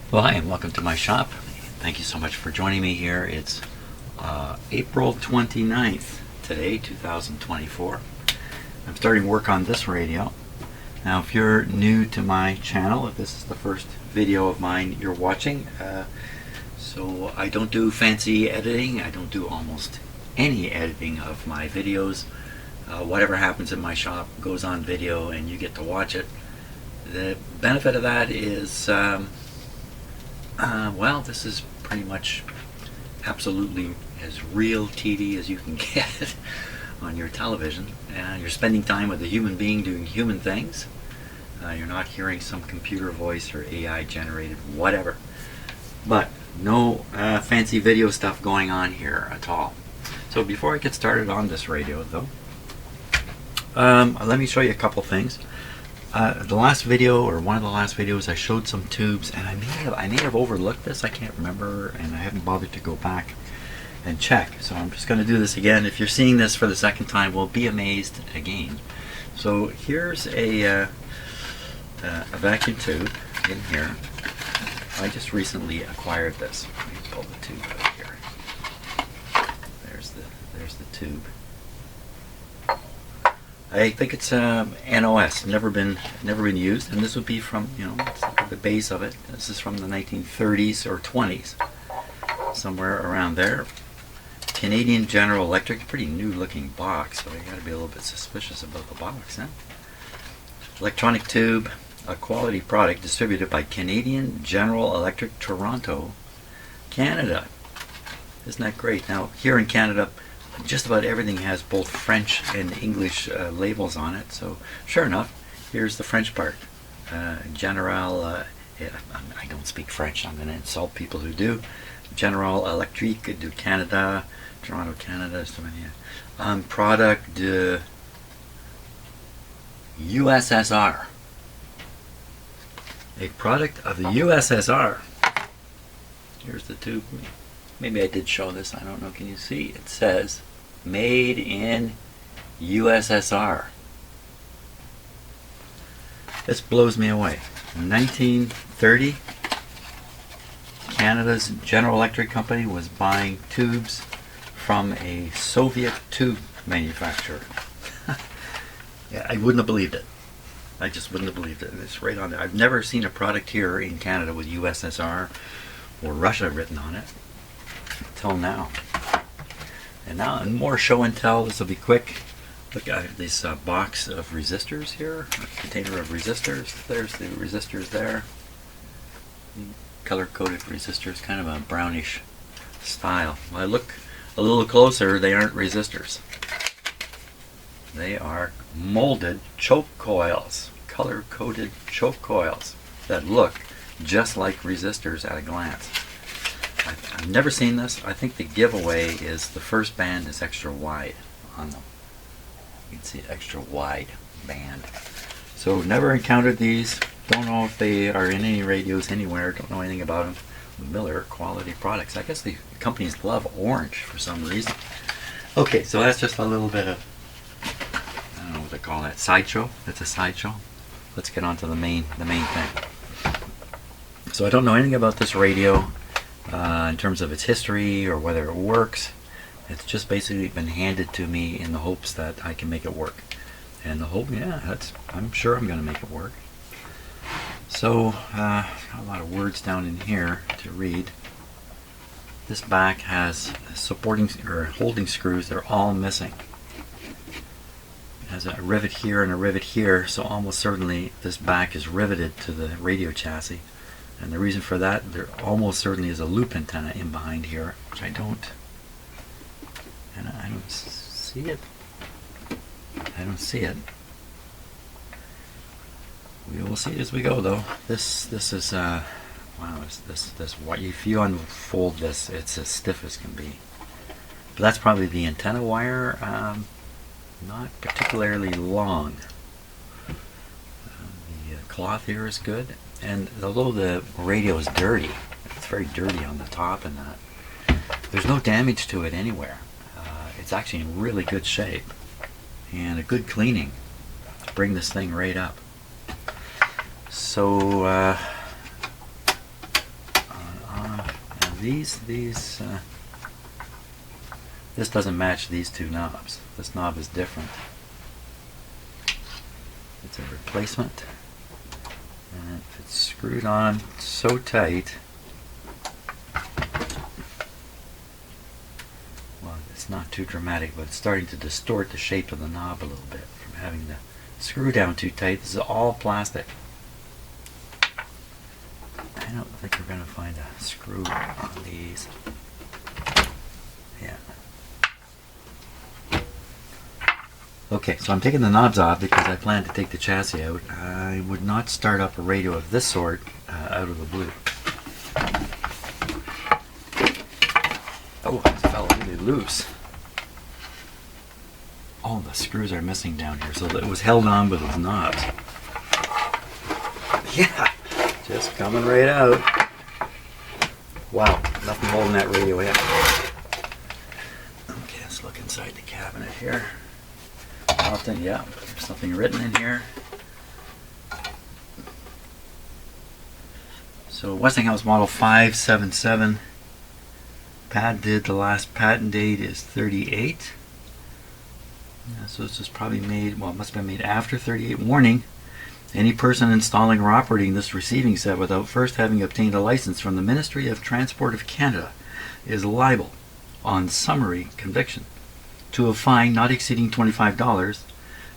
Well, hi, and welcome to my shop. Thank you so much for joining me here. It's April 29th today, 2024. I'm starting work on this radio. Now, if you're new to my channel, if this is the first video of mine you're watching, so I don't do fancy editing. I don't do almost any editing of my videos. Whatever happens in my shop goes on video and you get to watch it. The benefit of that is well, this is pretty much absolutely as real TV as you can get on your television. And you're spending time with a human being doing human things. You're not hearing some computer voice or AI generated whatever. But no fancy video stuff going on here at all. So before I get started on this radio though, let me show you a couple things. The last video, or one of the last videos, I showed some tubes, and I may have overlooked this. I can't remember, and I haven't bothered to go back and check. So I'm just going to do this again. If you're seeing this for the second time, we'll be amazed again. So here's a vacuum tube in here. I just recently acquired this. Let me pull the tube out here. There's the tube. I think it's NOS, never been used, and this would be from, let's look at the base of it. This is from the 1930s or 20s, somewhere around there. Canadian General Electric, pretty new looking box, so you got to be a little bit suspicious about the box, huh? Electronic tube, a quality product distributed by Canadian General Electric, Toronto, Canada. Isn't that great? Now, here in Canada, just about everything has both French and English labels on it. So sure enough, here's the French part. General, I don't speak French, I'm going to insult people who do. General Electrique du Canada, Toronto, Canada. Product de USSR. A product of the USSR. Here's the tube. Maybe I did show this, I don't know, can you see? It says, made in USSR. This blows me away. In 1930, Canada's General Electric Company was buying tubes from a Soviet tube manufacturer. Yeah, I wouldn't have believed it. I just wouldn't have believed it. And it's right on there. I've never seen a product here in Canada with USSR or Russia written on it until now. And now more show and tell. This will be quick. Look, I have this box of resistors here, a container of resistors. There's the resistors there. Color-coded resistors, kind of a brownish style. When I look a little closer, they aren't resistors. They are molded choke coils, color-coded choke coils that look just like resistors at a glance. I've never seen this. I think the giveaway is the first band is extra wide on them. You can see extra wide band. So never encountered these. Don't know if they are in any radios anywhere. Don't know anything about them. Miller quality products. I guess the companies love orange for some reason. Okay, so that's just a little bit of, I don't know what they call that, sideshow. That's a sideshow. Let's get on to the main thing. So I don't know anything about this radio. In terms of its history or whether it works. It's just basically been handed to me in the hopes that I can make it work. And the hope, yeah, I'm sure I'm going to make it work. So, a lot of words down in here to read. This back has supporting or holding screws. They're all missing. It has a rivet here and a rivet here, so almost certainly this back is riveted to the radio chassis. And the reason for that, there almost certainly is a loop antenna in behind here, which I don't see it. I don't see it. We will see as we go, though. This is wow. This what if you unfold this, it's as stiff as can be. But that's probably the antenna wire. Not particularly long. The cloth here is good. And although the radio is dirty, it's very dirty on the top and that, there's no damage to it anywhere. It's actually in really good shape and a good cleaning to bring this thing right up. So These this doesn't match these two knobs. This knob is different. It's a replacement, and if it's screwed on so tight, well, it's not too dramatic, but it's starting to distort the shape of the knob a little bit from having the screw down too tight. This is all plastic. I don't think we're going to find a screw on these. Yeah. Okay, so I'm taking the knobs off because I plan to take the chassis out. I would not start up a radio of this sort out of the blue. Oh, it fell really loose. Oh, the screws are missing down here, so it was held on with those knobs. Yeah, just coming right out. Wow, nothing holding that radio in. Okay, let's look inside the cabinet here. Often, yeah, there's something written in here. So Westinghouse model 577, patented, the last patent date is 38. Yeah, so this was probably made, well, it must have been made after 38. Warning, any person installing or operating this receiving set without first having obtained a license from the Ministry of Transport of Canada is liable, on summary conviction, to a fine not exceeding $25,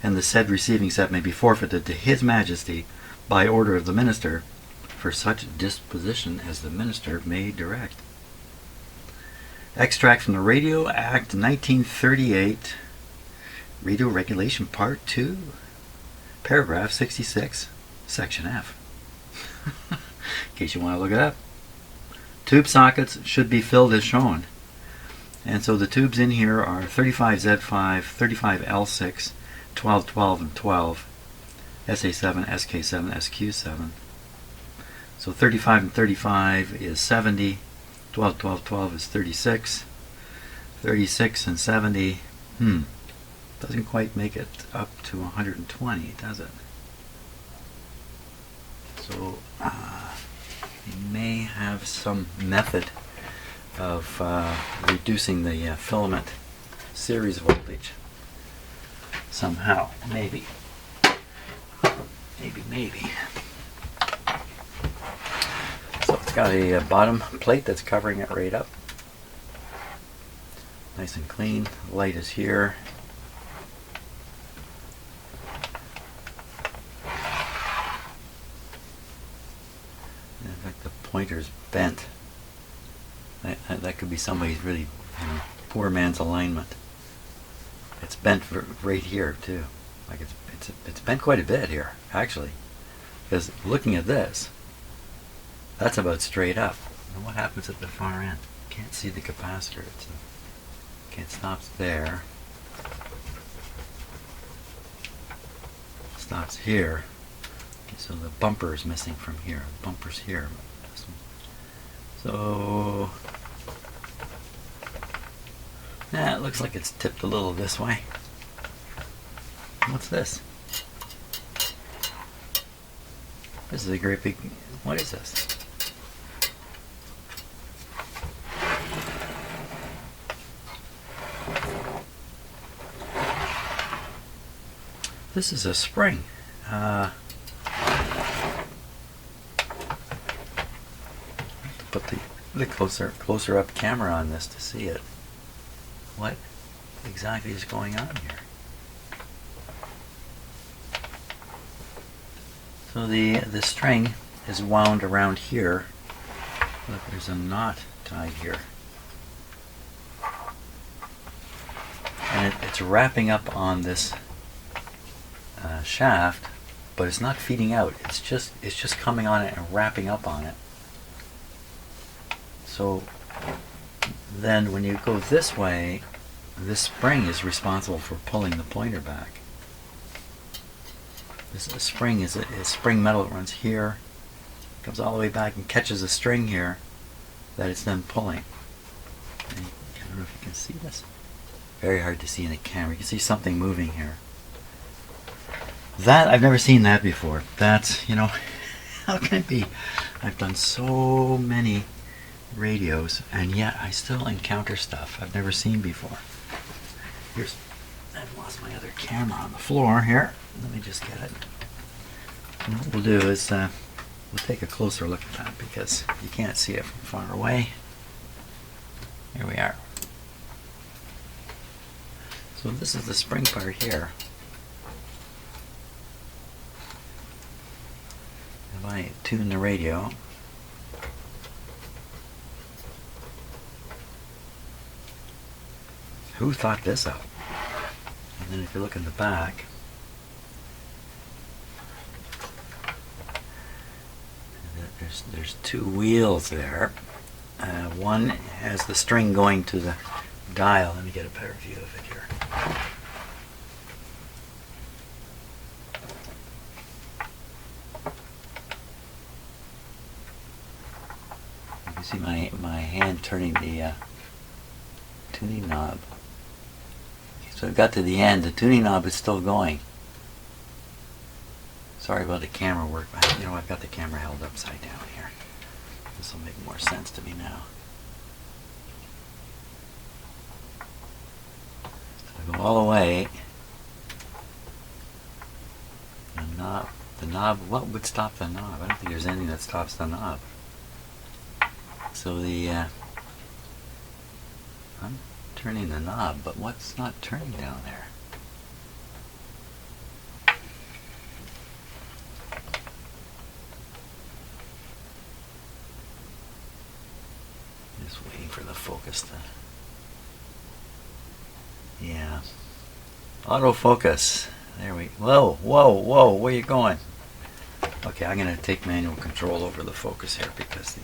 and the said receiving set may be forfeited to His Majesty by order of the Minister for such disposition as the Minister may direct. Extract from the Radio Act 1938, Radio Regulation Part 2, Paragraph 66, Section F. In case you want to look it up. Tube sockets should be filled as shown. And so the tubes in here are 35Z5, 35L6, 12, 12, and 12, SA7, SK7, SQ7. So 35 and 35 is 70, 12, 12, 12 is 36, 36 and 70, doesn't quite make it up to 120, does it? So you may have some method of reducing the filament series voltage somehow. Maybe. So it's got a bottom plate that's covering it right up. Nice and clean. The light is here. In fact, the pointer's bent. That could be somebody's really poor man's alignment. It's bent right here too. Like it's bent quite a bit here, actually. Because looking at this, that's about straight up. And what happens at the far end? Can't see the capacitor. It stops there. Stops here. Okay, so the bumper is missing from here. The bumper's here. So, yeah, it looks like it's tipped a little this way. What's this? This is a great big, what is this? This is a spring. Put the closer up camera on this to see it. What exactly is going on here? So the string is wound around here. Look, there's a knot tied here, and it's wrapping up on this shaft, but it's not feeding out. It's just coming on it and wrapping up on it. So then when you go this way, this spring is responsible for pulling the pointer back. This spring is a spring metal that runs here, comes all the way back and catches a string here that it's then pulling. And I don't know if you can see this. Very hard to see in the camera. You can see something moving here. That, I've never seen that before. That's, how can it be? I've done so many radios, and yet I still encounter stuff I've never seen before. I've lost my other camera on the floor here. Let me just get it. And what we'll do is we'll take a closer look at that because you can't see it from far away. Here we are. So this is the spring part here. If I tune the radio, who thought this up? And then if you look in the back, there's two wheels there. One has the string going to the dial. Let me get a better view of it here. You can see my hand turning the tuning knob. So I got to the end. The tuning knob is still going. Sorry about the camera work. You know, I've got the camera held upside down here. This will make more sense to me now. So I go all the way. The knob, what would stop the knob? I don't think there's anything that stops the knob. So I'm turning the knob, but what's not turning down there? Just waiting for the focus to... Yeah. Autofocus. There we... Whoa, whoa, whoa, where are you going? Okay, I'm going to take manual control over the focus here because the...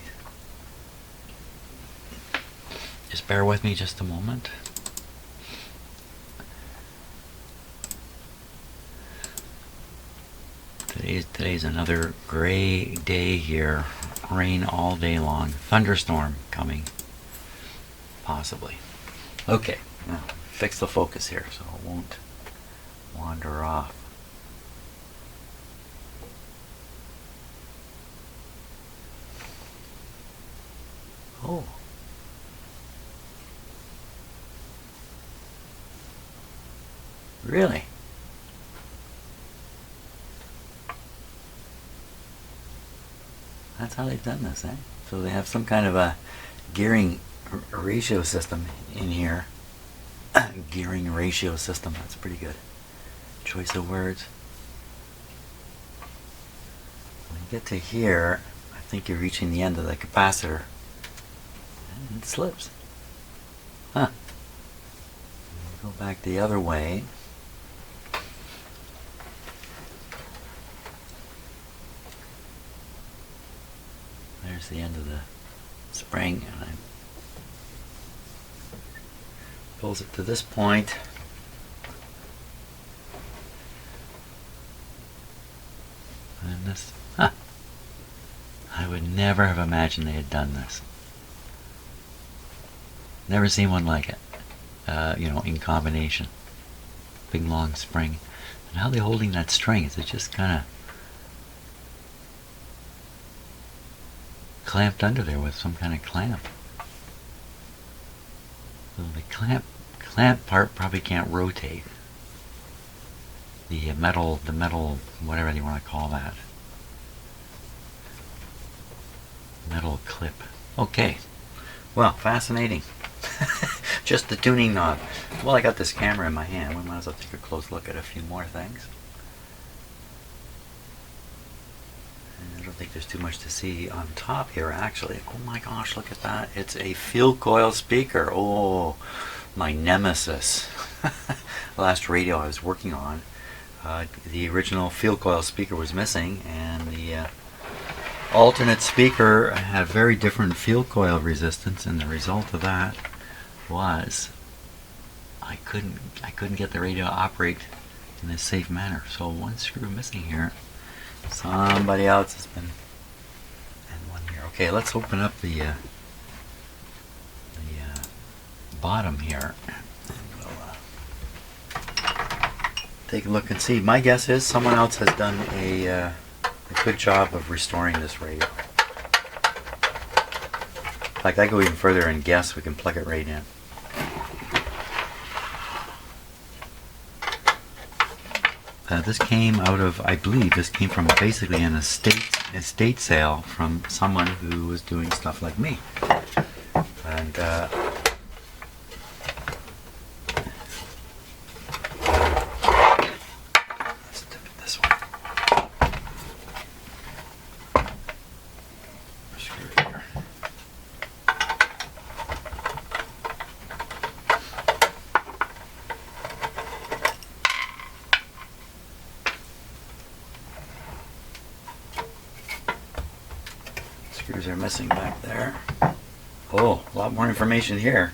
Just bear with me just a moment. Today's another gray day here. Rain all day long. Thunderstorm coming. Possibly. Okay, now fix the focus here so it won't wander off. Oh. Really? That's how they've done this, eh? So they have some kind of a gearing ratio system in here. Gearing ratio system, that's pretty good. Choice of words. When you get to here, I think you're reaching the end of the capacitor. And it slips. Huh. Go back the other way. There's the end of the spring, and I pulls it to this point. And this, huh. I would never have imagined they had done this. Never seen one like it. You know, in combination. Big long spring. And how are they holding that string? Is it just kind of clamped under there with some kind of clamp? So the clamp part probably can't rotate. The metal, whatever you want to call that. Metal clip. Okay. Well, fascinating. Just the tuning knob. Well, I got this camera in my hand. We might as well take a close look at a few more things. And I don't think there's too much to see on top here, actually. Oh my gosh, look at that. It's a field coil speaker. Oh, my nemesis. The last radio I was working on, the original field coil speaker was missing, and the alternate speaker had a very different field coil resistance, and the result of that was I couldn't get the radio to operate in a safe manner. So one screw missing here. Somebody else has been, and one here. Okay, let's open up the bottom here, and we'll take a look and see. My guess is someone else has done a good job of restoring this radio. fact, I go even further and guess we can plug it right in. This came out of, I believe, this came from basically an estate sale from someone who was doing stuff like me. And let's dip it this way. Screw it here. Screws are missing back there. Oh, a lot more information here.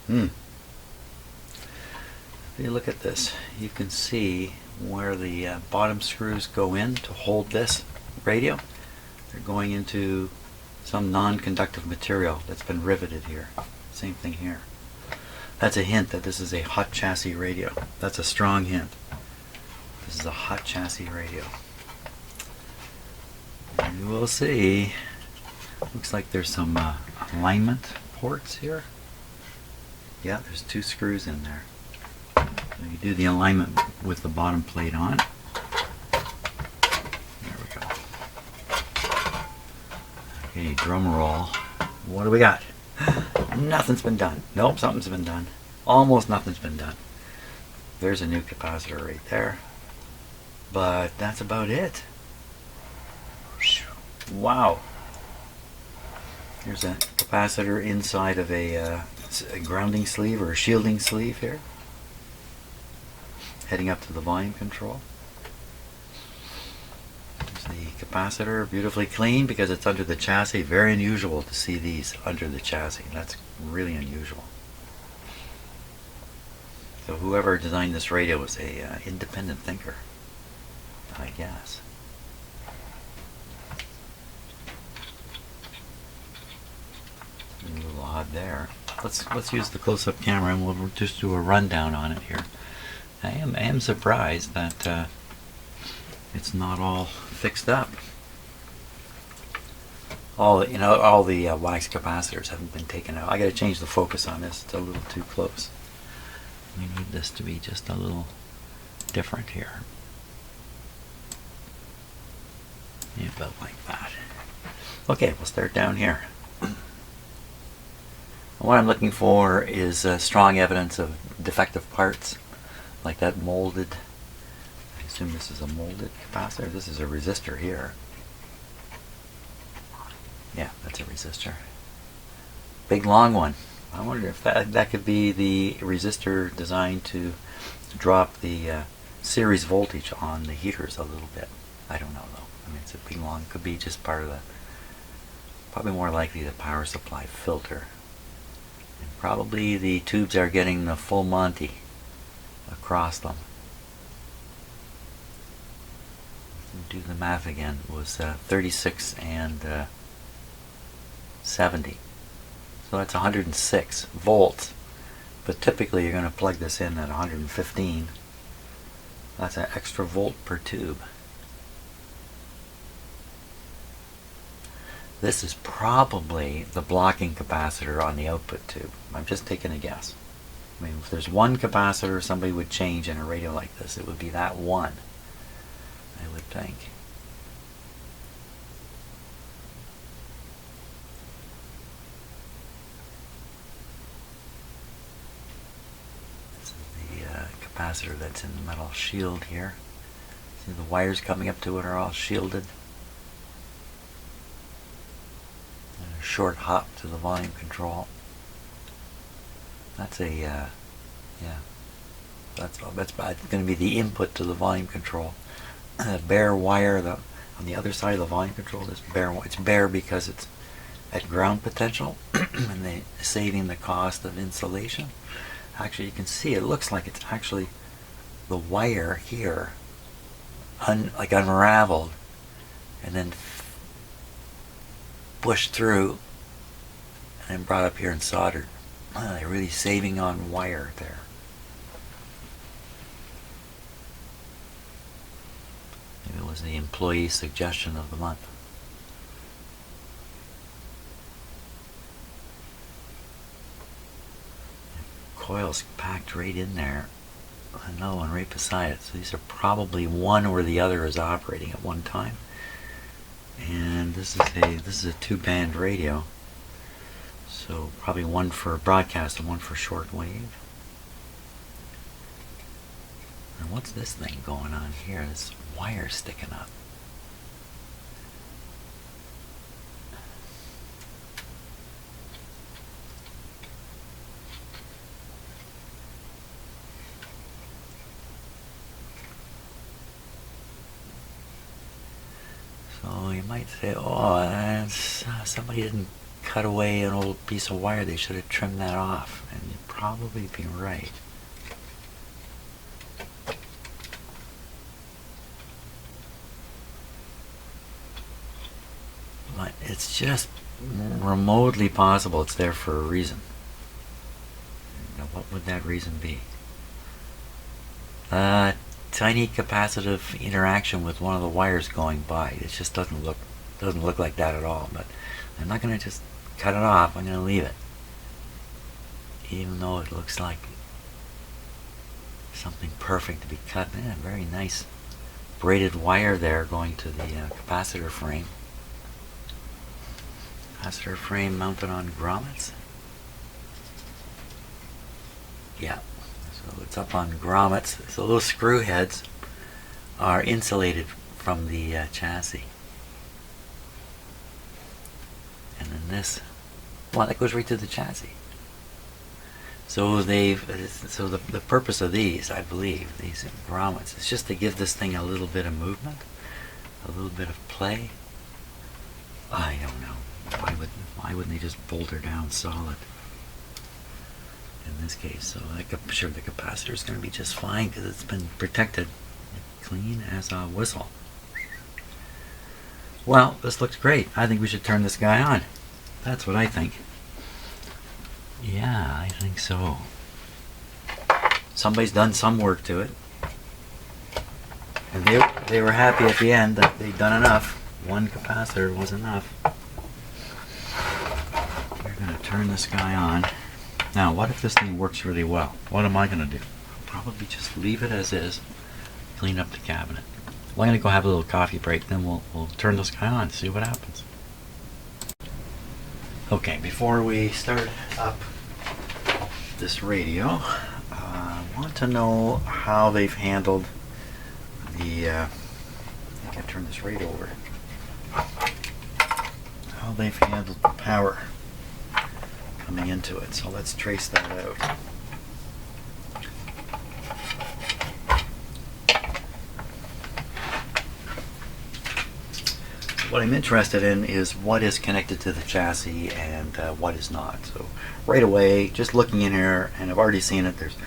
If you look at this, you can see where the bottom screws go in to hold this radio. They're going into some non-conductive material that's been riveted here. Same thing here. That's a hint that this is a hot chassis radio. That's a strong hint. This is a hot chassis radio. And we'll see. Looks like there's some alignment ports here. Yeah, there's 2 screws in there. So you do the alignment with the bottom plate on. There we go. Okay, drum roll. What do we got? Nothing's been done. Nope, something's been done. Almost nothing's been done. There's a new capacitor right there. But that's about it. Wow. Here's a capacitor inside of a grounding sleeve or a shielding sleeve here. Heading up to the volume control. There's the capacitor, beautifully clean because it's under the chassis. Very unusual to see these under the chassis. That's really unusual. So whoever designed this radio was a independent thinker, I guess. A little odd there. Let's use the close-up camera and we'll just do a rundown on it here. I am surprised that it's not all fixed up. All the wax capacitors haven't been taken out. I got to change the focus on this. It's a little too close. We need this to be just a little different here. Yeah, about like that. Okay, we'll start down here. What I'm looking for is strong evidence of defective parts, like that molded. I assume this is a molded capacitor. This is a resistor here. Yeah, that's a resistor. Big long one. I wonder if that could be the resistor designed to drop the series voltage on the heaters a little bit. I don't know though. I mean, it's a big long. Could be just part of the. Probably more likely the power supply filter. And probably the tubes are getting the full Monty across them. Do the math again. It was 36 and 70. So that's 106 volts. But typically you're going to plug this in at 115. That's an extra volt per tube. This is probably the blocking capacitor on the output tube. I'm just taking a guess. I mean, if there's one capacitor somebody would change in a radio like this, it would be that one, I would think. This is the capacitor that's in the metal shield here. See the wires coming up to it are all shielded. Short hop to the volume control. That's a yeah. That's going to be the input to the volume control. That bare wire on the other side of the volume control is bare. It's bare because it's at ground potential, and they're saving the cost of insulation. Actually, you can see it looks like it's actually the wire here, like unraveled, and then pushed through and then brought up here and soldered. They're really saving on wire there. Maybe it was the employee suggestion of the month. coils packed right in there. Another one right beside it. So these are probably one or the other is operating at one time. And this is a 2-band radio. So probably one for broadcast and one for shortwave. And what's this thing going on here? This wire sticking up. So you might say, oh, somebody didn't cut away an old piece of wire. They should have trimmed that off. And you'd probably be right. But it's just remotely possible it's there for a reason. Now, what would that reason be? Tiny capacitive interaction with one of the wires going by. It just doesn't look like that at all. But I'm not going to just cut it off. I'm going to leave it, even though it looks like something perfect to be cut. Yeah, very nice braided wire there going to the capacitor frame. Capacitor frame mounted on grommets. Yeah. So it's up on grommets. So those screw heads are insulated from the chassis. And then this, well, that goes right to the chassis. So the purpose of these, I believe, these grommets, is just to give this thing a little bit of movement, a little bit of play. I don't know. Why wouldn't they just bolt her down solid? In this case, so I'm sure the capacitor is going to be just fine because it's been protected, clean as a whistle. Well, this looks great. I think we should turn this guy on. That's what I think. Yeah, I think so. Somebody's done some work to it, and they were happy at the end that they'd done enough. One capacitor was enough. We're going to turn this guy on. Now, what if this thing works really well? What am I going to do? I'll probably just leave it as is, clean up the cabinet. Well, I'm going to go have a little coffee break, then we'll turn this guy on, see what happens. Okay, before we start up this radio, I want to know how they've handled the, I think I turned this radio over, how they've handled the power coming into it. So let's trace that out. What I'm interested in is what is connected to the chassis and what is not. So right away, just looking in here, and I've already seen it, there's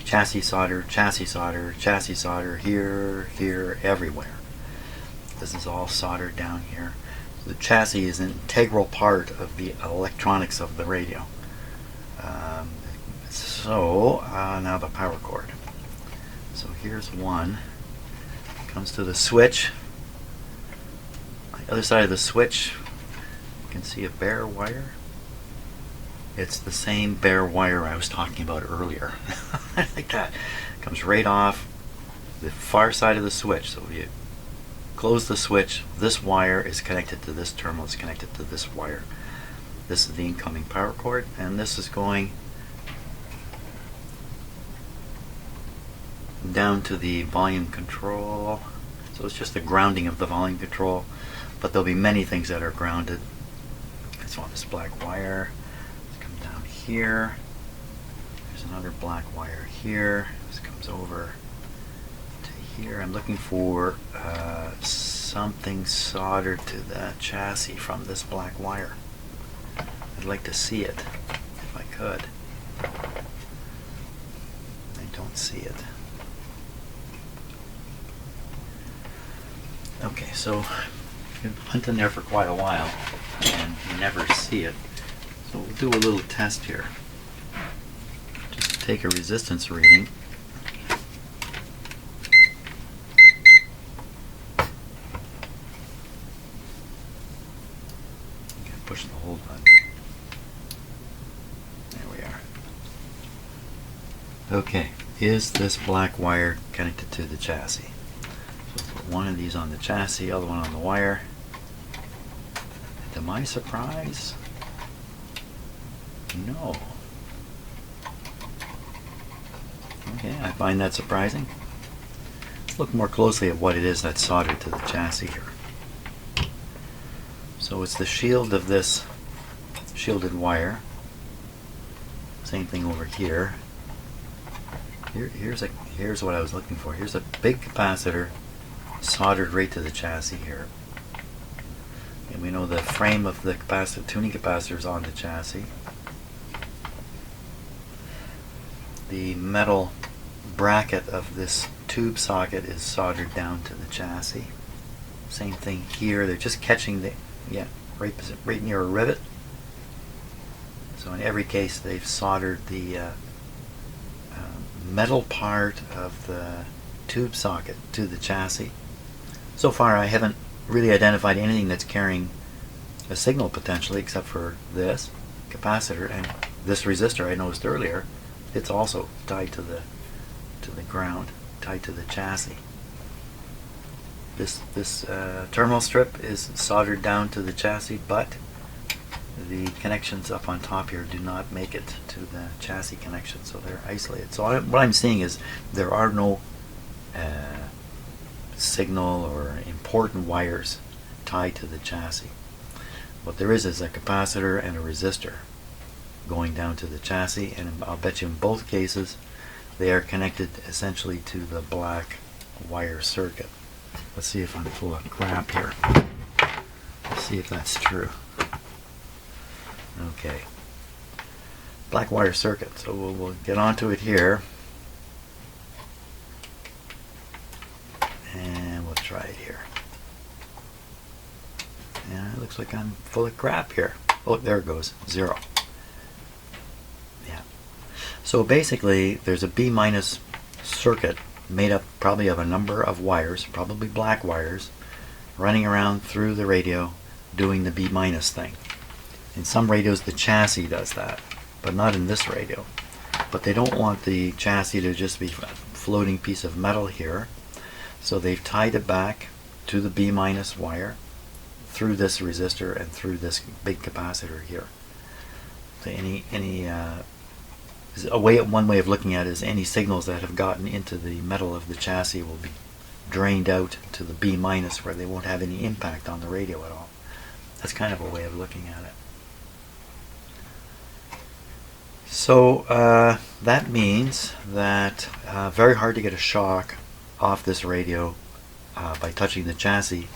chassis solder, chassis solder, chassis solder, here, everywhere. This is all soldered down here. The chassis is an integral part of the electronics of the radio. Now the power cord. So here's one. Comes to the switch. On the other side of the switch, you can see a bare wire. It's the same bare wire I was talking about earlier. Like that. Comes right off the far side of the switch. So if you close the switch, this wire is connected to this terminal, is connected to this wire. This is the incoming power cord, and this is going down to the volume control. So it's just the grounding of the volume control, but there'll be many things that are grounded. So on this black wire, let's come down here. There's another black wire here. This comes over to here. I'm looking for something soldered to the chassis from this black wire. I'd like to see it, if I could. I don't see it. Okay, so you've been hunting there for quite a while, and you never see it. So we'll do a little test here. Just take a resistance reading. Push the hold button. There we are. Okay, is this black wire connected to the chassis? So put one of these on the chassis, other one on the wire. And to my surprise, no. Okay, I find that surprising. Let's look more closely at what it is that's soldered to the chassis here. So it's the shield of this shielded wire. Same thing over here. Here's what I was looking for. Here's a big capacitor soldered right to the chassis here. And we know the frame of the capacitor, tuning capacitor is on the chassis. The metal bracket of this tube socket is soldered down to the chassis. Same thing here. They're just catching the right near a rivet. So in every case, they've soldered the metal part of the tube socket to the chassis. So far, I haven't really identified anything that's carrying a signal potentially, except for this capacitor and this resistor I noticed earlier. It's also tied to the ground, tied to the chassis. This terminal strip is soldered down to the chassis, but the connections up on top here do not make it to the chassis connection, so they're isolated. So what I'm seeing is there are no signal or important wires tied to the chassis. What there is a capacitor and a resistor going down to the chassis, and I'll bet you in both cases they are connected essentially to the black wire circuit. Let's see if I'm full of crap here. Let's see if that's true. Okay. Black wire circuit. So we'll get onto it here. And we'll try it here. And it looks like I'm full of crap here. Oh, there it goes. 0. Yeah. So basically, there's a B- circuit made up probably of a number of wires, probably black wires, running around through the radio doing the B- thing. In some radios the chassis does that, but not in this radio. But they don't want the chassis to just be a floating piece of metal here, so they've tied it back to the B- wire through this resistor and through this big capacitor here. So one way of looking at it is any signals that have gotten into the metal of the chassis will be drained out to the B- where they won't have any impact on the radio at all. That's kind of a way of looking at it. So that means that very hard to get a shock off this radio by touching the chassis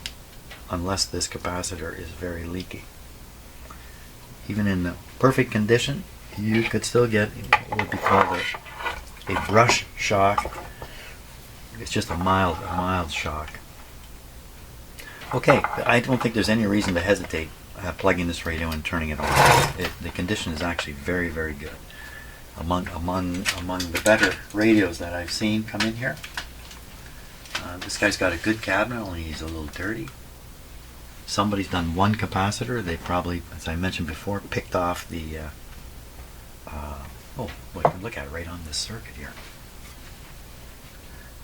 unless this capacitor is very leaky. Even in the perfect condition, you could still get what would be called a brush shock. It's just a mild shock. Okay, I don't think there's any reason to hesitate plugging this radio and turning it on. The condition is actually very, very good. Among the better radios that I've seen come in here. This guy's got a good cabinet, only he's a little dirty. Somebody's done one capacitor. They probably, as I mentioned before, picked off the you can look at it right on this circuit here.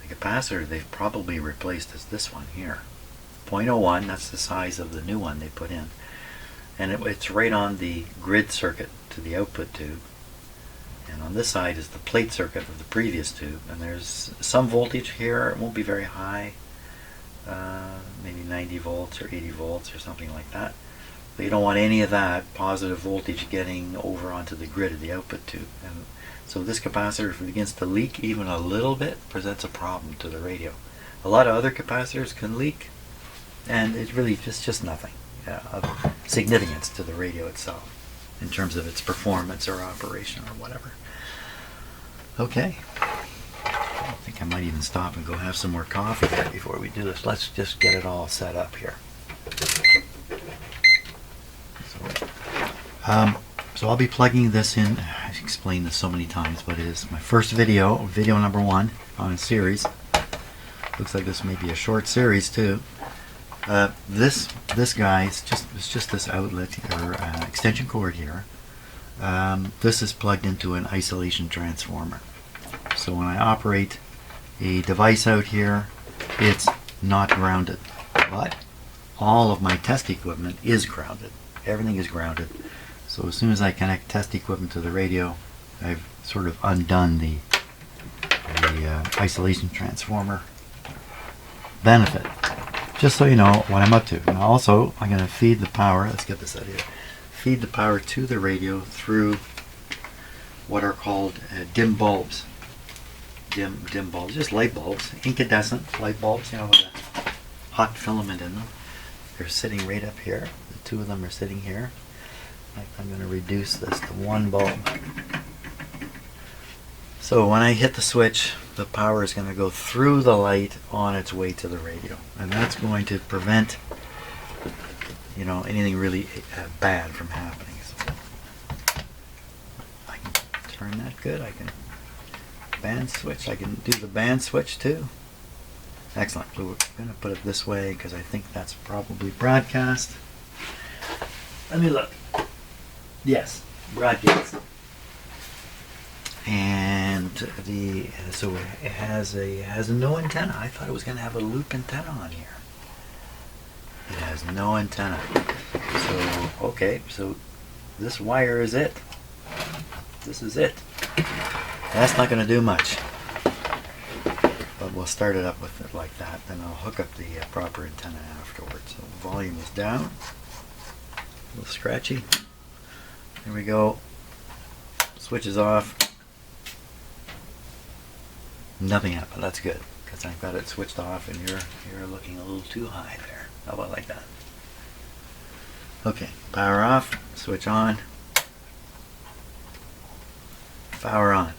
The capacitor they've probably replaced is this one here. 0.01, that's the size of the new one they put in. And it's right on the grid circuit to the output tube. And on this side is the plate circuit of the previous tube. And there's some voltage here. It won't be very high. Maybe 90 volts or 80 volts or something like that. But you don't want any of that positive voltage getting over onto the grid of the output tube. And so this capacitor, if it begins to leak even a little bit, presents a problem to the radio. A lot of other capacitors can leak, and it's really just nothing of significance to the radio itself in terms of its performance or operation or whatever. Okay. I think I might even stop and go have some more coffee here before we do this. Let's just get it all set up here. So I'll be plugging this in. I've explained this so many times, but it is my first video number 1 on a series. Looks like this may be a short series too. This guy is just this outlet or extension cord here. This is plugged into an isolation transformer. So when I operate a device out here, it's not grounded. But all of my test equipment is grounded. Everything is grounded. So as soon as I connect test equipment to the radio, I've sort of undone the isolation transformer benefit. Just so you know what I'm up to. And also, I'm going to feed the power. Let's get this out here. Feed the power to the radio through what are called dim bulbs. Dim bulbs, just light bulbs, incandescent light bulbs, you know, with a hot filament in them. They're sitting right up here. The two of them are sitting here. I'm going to reduce this to one bulb. So when I hit the switch, the power is going to go through the light on its way to the radio, and that's going to prevent, you know, anything really bad from happening. So I can turn that good. I can band switch. I can do the band switch too. Excellent. So we're going to put it this way because I think that's probably broadcast. Let me look. Yes, broadcast. And so it has a no antenna. I thought it was going to have a loop antenna on here. It has no antenna. So okay, so this wire is it. This is it. That's not going to do much. But we'll start it up with it like that. Then I'll hook up the proper antenna afterwards. So volume is down. A little scratchy. There we go. Switch is off. Nothing happened. That's good, because I've got it switched off and you're looking a little too high there. How about like that? Okay, power off, switch on, power on.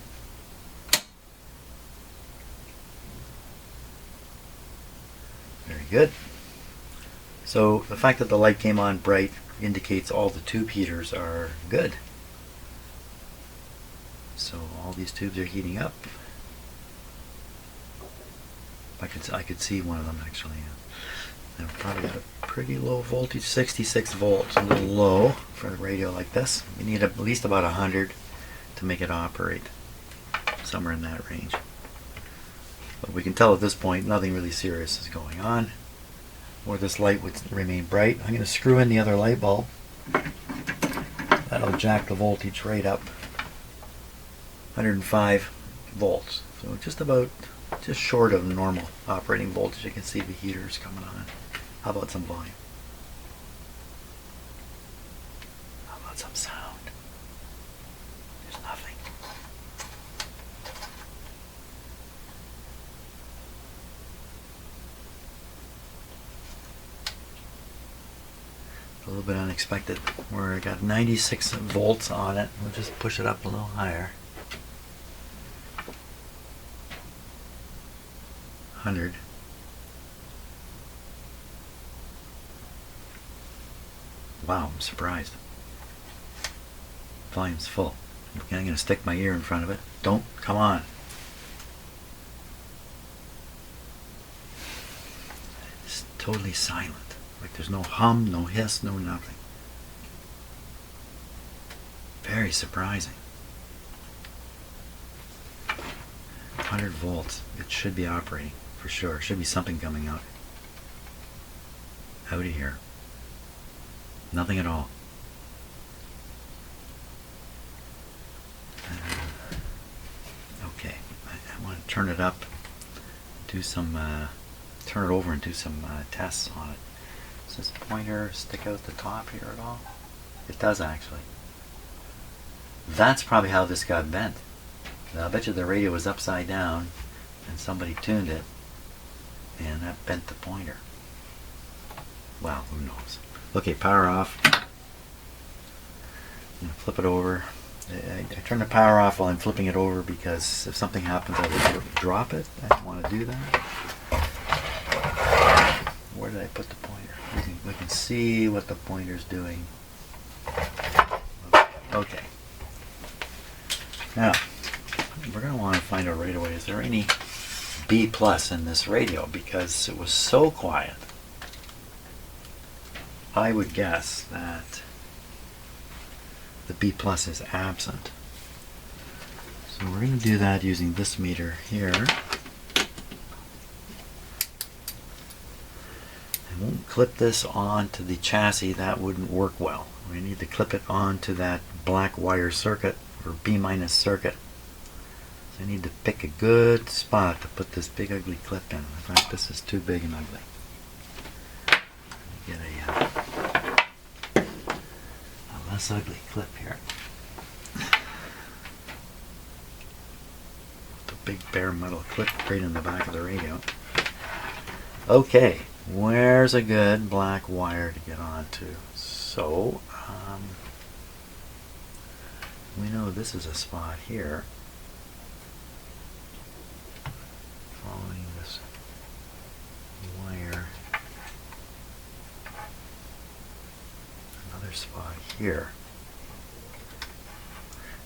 Very good. So the fact that the light came on bright indicates all the tube heaters are good. So all these tubes are heating up. I could see one of them actually. I've probably got a pretty low voltage, 66 volts, a little low for a radio like this. You need at least about 100 to make it operate, somewhere in that range. But we can tell at this point nothing really serious is going on, or this light would remain bright. I'm going to screw in the other light bulb. That'll jack the voltage right up, 105 volts. So just short of normal operating voltage. You can see the heaters coming on. How about some volume? How about some sound? There's nothing. A little bit unexpected. We're got 96 volts on it. We'll just push it up a little higher. 100. Wow, I'm surprised. Volume's full. Okay, I'm going to stick my ear in front of it. Don't, come on. It's totally silent. Like there's no hum, no hiss, no nothing. Very surprising. 100 volts. It should be operating. For sure. Should be something coming out of here. Nothing at all. Okay, I want to turn it up, do some, turn it over and do some tests on it. Does this pointer stick out the top here at all? It does actually. That's probably how this got bent. Now, I bet you the radio was upside down and somebody tuned it, and that bent the pointer. Well, who knows? Okay, power off. I'm going to flip it over. I turn the power off while I'm flipping it over because if something happens I would drop it. I don't want to do that. Where did I put the pointer? We can see what the pointer's doing. Okay. Now, we're going to want to find out right away, is there any B plus in this radio? Because it was so quiet. I would guess that the B plus is absent. So So we're going to do that using this meter here. I won't clip this onto the chassis, that wouldn't work well. We need to clip it onto that black wire circuit or B- circuit. So I need to pick a good spot to put this big ugly clip in. In fact, this is too big and ugly. Get a less ugly clip here. The big bare metal clip right in the back of the radio. Okay, where's a good black wire to get onto? So, we know this is a spot here. Following this wire. Another spot here.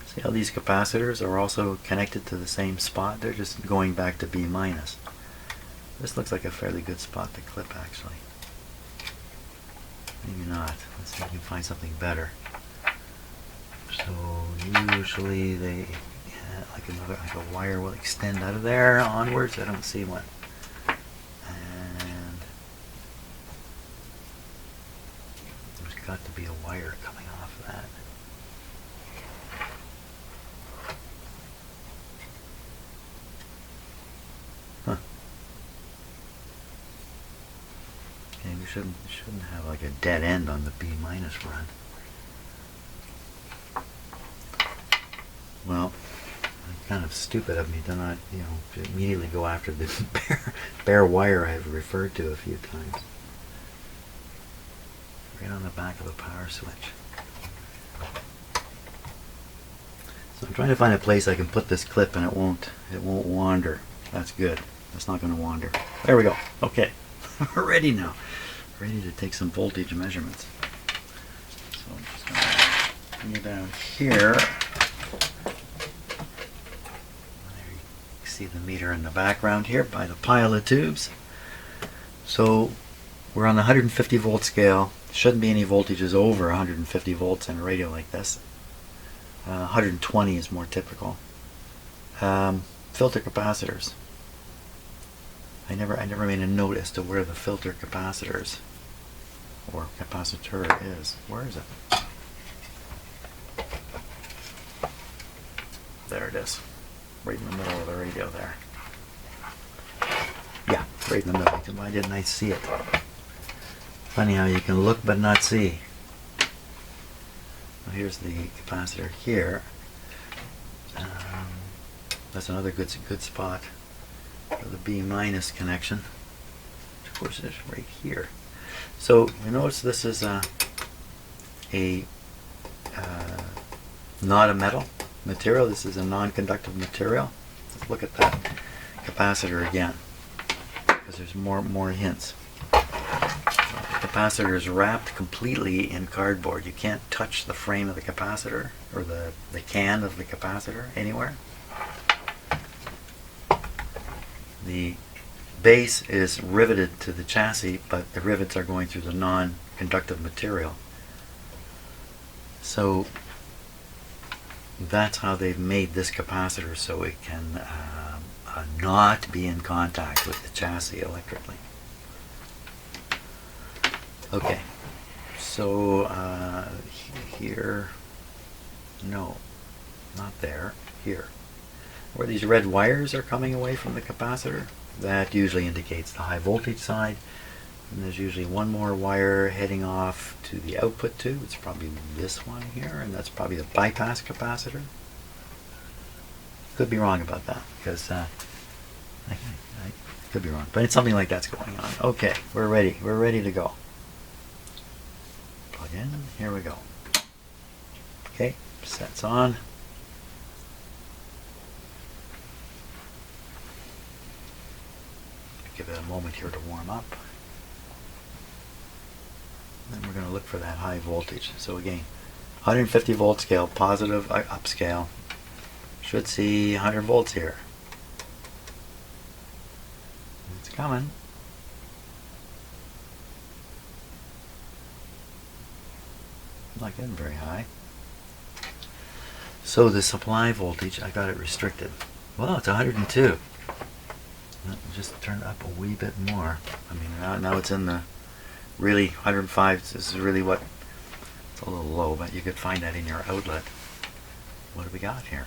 See how these capacitors are also connected to the same spot? They're just going back to B-. This looks like a fairly good spot to clip, actually. Maybe not. Let's see if we can find something better. So usually they, like a wire will extend out of there onwards. I don't see one. And there's got to be a wire coming off of that. Huh. Okay, we shouldn't have like a dead end on the B- run. Well, kind of stupid of me to not, to immediately go after the bare wire I've referred to a few times. Right on the back of the power switch. So I'm trying to find a place I can put this clip and it won't wander. That's good. That's not going to wander. There we go. Okay. We're ready now. Ready to take some voltage measurements. So I'm just going to bring you down here. See the meter in the background here by the pile of tubes. So we're on the 150 volt scale. Shouldn't be any voltages over 150 volts in a radio like this. 120 is more typical. Filter capacitors. I never made a note as to where the filter capacitors or capacitor is. Where is it? There it is. Right in the middle of the radio there. Yeah, right in the middle. Why didn't I see it? Funny how you can look but not see. Well, here's the capacitor here. That's another good spot for the B- connection. Which of course is right here. So you notice this is not a metal material. This is a non-conductive material. Let's look at that capacitor again, because there's more hints. The capacitor is wrapped completely in cardboard. You can't touch the frame of the capacitor or the can of the capacitor anywhere. The base is riveted to the chassis, but the rivets are going through the non-conductive material. So that's how they've made this capacitor, so it can not be in contact with the chassis electrically. Okay, so here, no, not there, here. Where these red wires are coming away from the capacitor, that usually indicates the high voltage side. And there's usually one more wire heading off to the output tube. It's probably this one here, and that's probably the bypass capacitor. Could be wrong about that, because I could be wrong, but it's something like that's going on. Okay, we're ready. We're ready to go. Plug in. Here we go. Okay, sets on. Give it a moment here to warm up. Then we're going to look for that high voltage. So again, 150 volt scale, positive upscale. Should see 100 volts here. It's coming. Not getting very high. So the supply voltage, I got it restricted. Well, it's 102. Just turn it up a wee bit more. I mean, now it's in the really 105. This is really what, it's a little low, but you could find that in your outlet. What do we got here?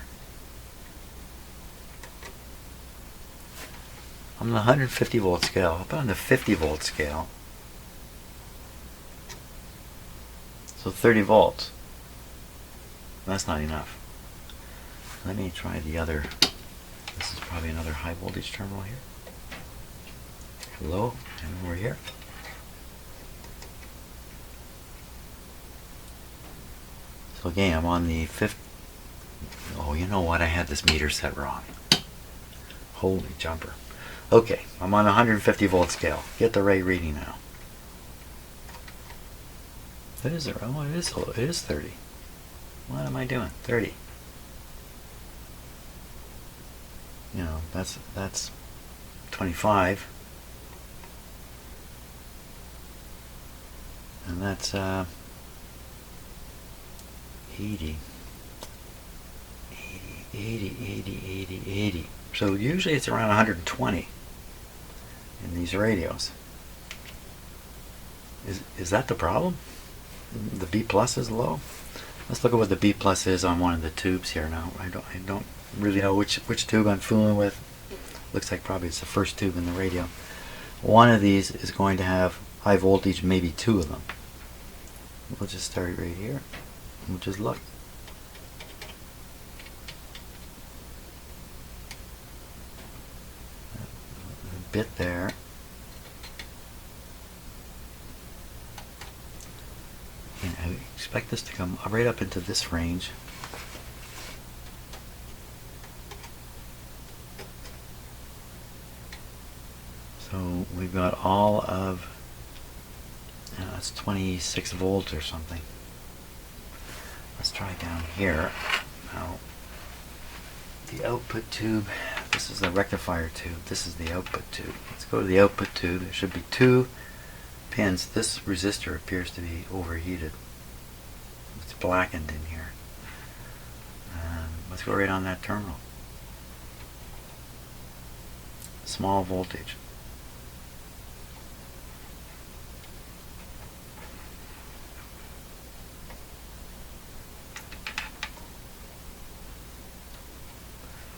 On the 150 volt scale, how about on the 50 volt scale? So 30 volts. That's not enough. Let me try the other. This is probably another high voltage terminal here. Low, and over here. So again, I'm on the 50. Oh, you know what? I had this meter set wrong. Holy jumper. Okay, I'm on a 150 volt scale. Get the right reading now. What is it? Oh, it is 30. What am I doing? 30. You know, that's 25. And that's 80. 80. So usually it's around 120 in these radios. Is that the problem? The B plus is low? Let's look at what the B plus is on one of the tubes here now. I don't really know which tube I'm fooling with. Looks like probably it's the first tube in the radio. One of these is going to have high voltage, maybe two of them. We'll just start right here. We'll just look. A bit there. And I expect this to come right up into this range. So we've got all of, it's 26 volts or something. Let's try down here. Now, the output tube, this is the rectifier tube, this is the output tube. Let's go to the output tube. There should be two pins. This resistor appears to be overheated. It's blackened in here. Let's go right on that terminal. Small voltage.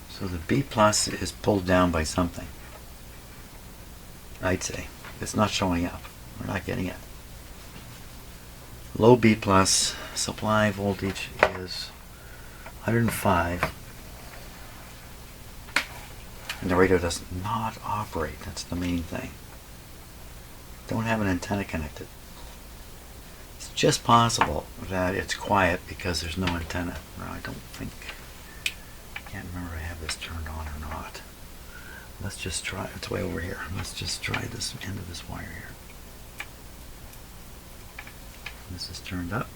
So the B plus is pulled down by something, I'd say. It's not showing up. We're not getting it. Low B plus supply voltage is 105. And the radio does not operate. That's the main thing. Don't have an antenna connected. It's just possible that it's quiet because there's no antenna. No, I don't think. I can't remember if I have this turned on or not. Let's just try. It's way over here. Let's just try this end of this wire here. This is turned up.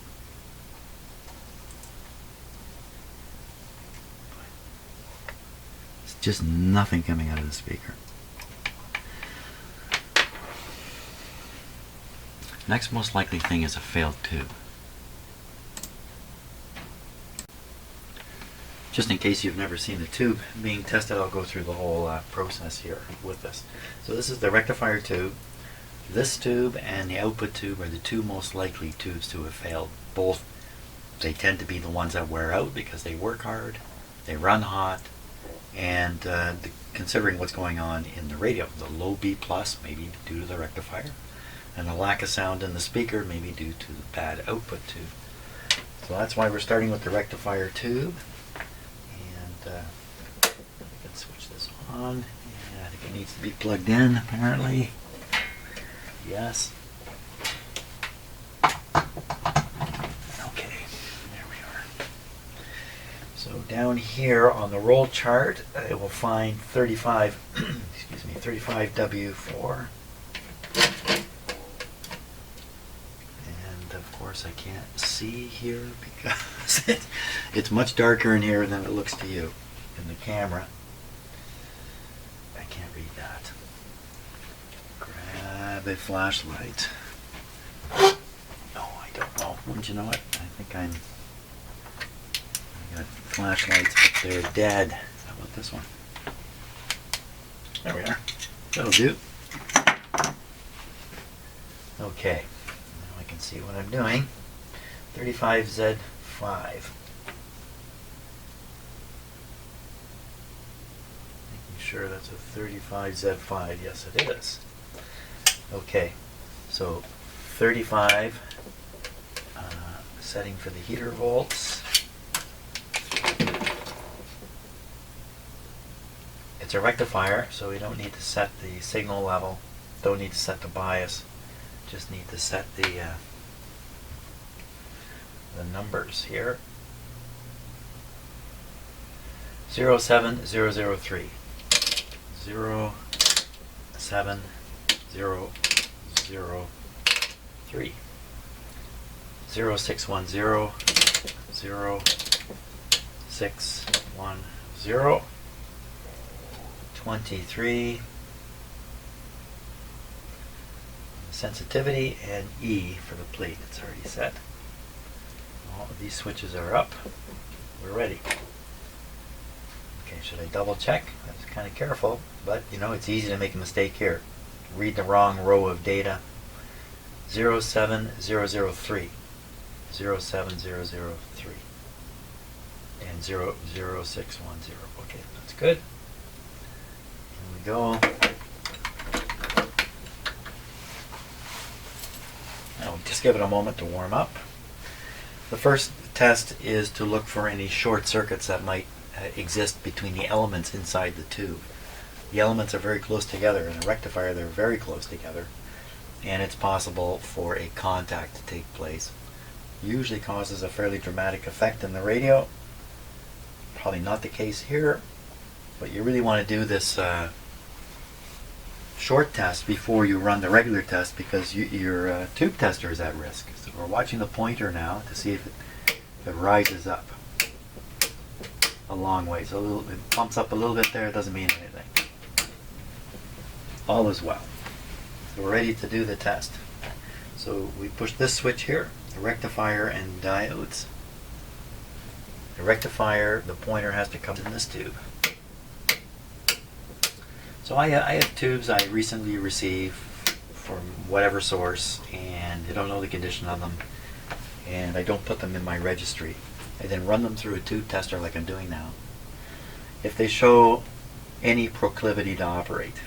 It's just nothing coming out of the speaker. Next most likely thing is a failed tube. Just in case you've never seen the tube being tested, I'll go through the whole process here with this. So this is the rectifier tube. This tube and the output tube are the two most likely tubes to have failed. Both, they tend to be the ones that wear out because they work hard, they run hot, and considering what's going on in the radio, the low B plus maybe due to the rectifier, and the lack of sound in the speaker maybe due to the bad output tube. So that's why we're starting with the rectifier tube. And I can switch this on. And I think it needs to be plugged in apparently. Yes. Okay, there we are. So down here on the roll chart, I will find 35, excuse me, 35W4. And of course I can't see here because it's much darker in here than it looks to you in the camera. I can't read that. Grab a flashlight. No, I don't know. Wouldn't you know it? I think I'm I got flashlights, but they're dead. How about this one? There we are. That'll do. Okay, now I can see what I'm doing. 35Z5. Making sure that's a 35Z5. Yes, it is. Okay, so 35, setting for the heater volts. It's a rectifier, so we don't need to set the signal level, don't need to set the bias, just need to set the numbers here. 07003. 07003. 0610. 0610. 23. Sensitivity and E for the plate. It's already set. All of these switches are up. We're ready. Okay, should I double check? That's kind of careful, but you know it's easy to make a mistake here. Read the wrong row of data. 07003. 07003. And 0610. Okay, that's good. Here we go. Now just give it a moment to warm up. The first test is to look for any short circuits that might exist between the elements inside the tube. The elements are very close together. In a rectifier, they're very close together, and it's possible for a contact to take place. Usually causes a fairly dramatic effect in the radio. Probably not the case here, but you really want to do this short test before you run the regular test, because your tube tester is at risk. So we're watching the pointer now to see if it rises up a long way. So it bumps up a little bit there, it doesn't mean anything. All is well. So we're ready to do the test. So we push this switch here, the rectifier and diodes. The rectifier, the pointer has to come in this tube. So I have tubes I recently received from whatever source, and I don't know the condition of them, and I don't put them in my registry. I then run them through a tube tester like I'm doing now. If they show any proclivity to operate,